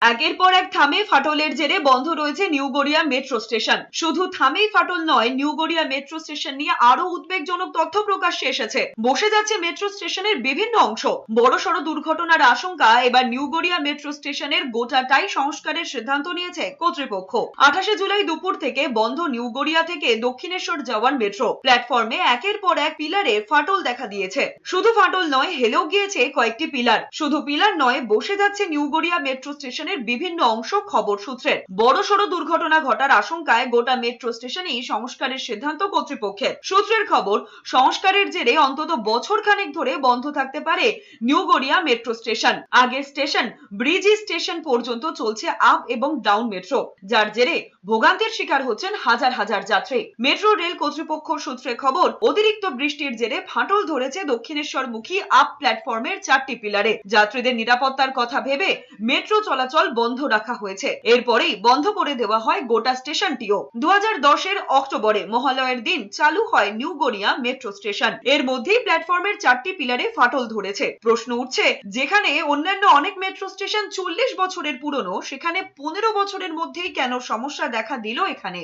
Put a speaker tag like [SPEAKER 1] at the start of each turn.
[SPEAKER 1] একের পর এক থামে ফাটলের জেরে বন্ধ রয়েছে নিউ গড়িয়া মেট্রো স্টেশন। শুধু থামেই ফাটল নয়, নিউ গড়িয়া মেট্রো স্টেশন নিয়ে আরো উদ্বেগজনক তথ্য প্রকাশ্যে এসেছে। বসে যাচ্ছে মেট্রো স্টেশনের বিভিন্ন অংশ। বড়সড় দুর্ঘটনার আশঙ্কা। এবার নিউ গড়িয়া মেট্রো স্টেশনের গোটাটাই সংস্কারের সিদ্ধান্ত নিয়েছে কর্তৃপক্ষ। 28শে জুলাই দুপুর থেকে বন্ধ নিউ গড়িয়া থেকে দক্ষিণেশ্বর যাওয়ার মেট্রো। প্ল্যাটফর্মে একের পর এক পিলারে ফাটল দেখা দিয়েছে। শুধু ফাটল নয়, হেলেও গিয়েছে কয়েকটি পিলার। শুধু পিলার নয়, বসে যাচ্ছে নিউ গড়িয়া মেট্রো স্টেশনের বিভিন্ন অংশ। খবর সূত্রের বড়সড় দুর্ঘটনা ঘটার আশঙ্কায় গোটা মেট্রো স্টেশনেই সংস্কারের সিদ্ধান্ত কর্তৃপক্ষের। সূত্রের খবর, সংস্কারের জেরে অন্তত বছর খানেক ধরে বন্ধ থাকতে পারে নিউ গড়িয়া মেট্রো স্টেশন। আগের স্টেশন ব্রিজি স্টেশন পর্যন্ত চলছে আপ এবং ডাউন মেট্রো, যার জেরে ভোগান্তির শিকার হচ্ছেন হাজার হাজার যাত্রী। মেট্রো রেল কর্তৃপক্ষ সূত্রে খবর, অতিরিক্ত বৃষ্টির জেরে ফাটল ধরেছে দক্ষিণেশ্বরমুখী আপ প্ল্যাটফর্মের 4টি পিলারে। যাত্রীদের নিরাপত্তার কথা ভেবে মেট্রো চলাচল বন্ধ রাখা হয়েছে। এরপরেই বন্ধ করে দেওয়া হয় গোটা স্টেশনটিও। 2010-এর অক্টোবরে মহালয়ের দিন চালু হয় নিউ গড়িয়া মেট্রো স্টেশন। এর মধ্যেই প্ল্যাটফর্মের 4টি পিলারে ফাটল ধরেছে। প্রশ্ন উঠছে, যেখানে অন্যান্য অনেক মেট্রো স্টেশন 40 বছরের পুরনো, সেখানে 15 বছরের মধ্যেই কেন সমস্যা দেখা দিল এখানে?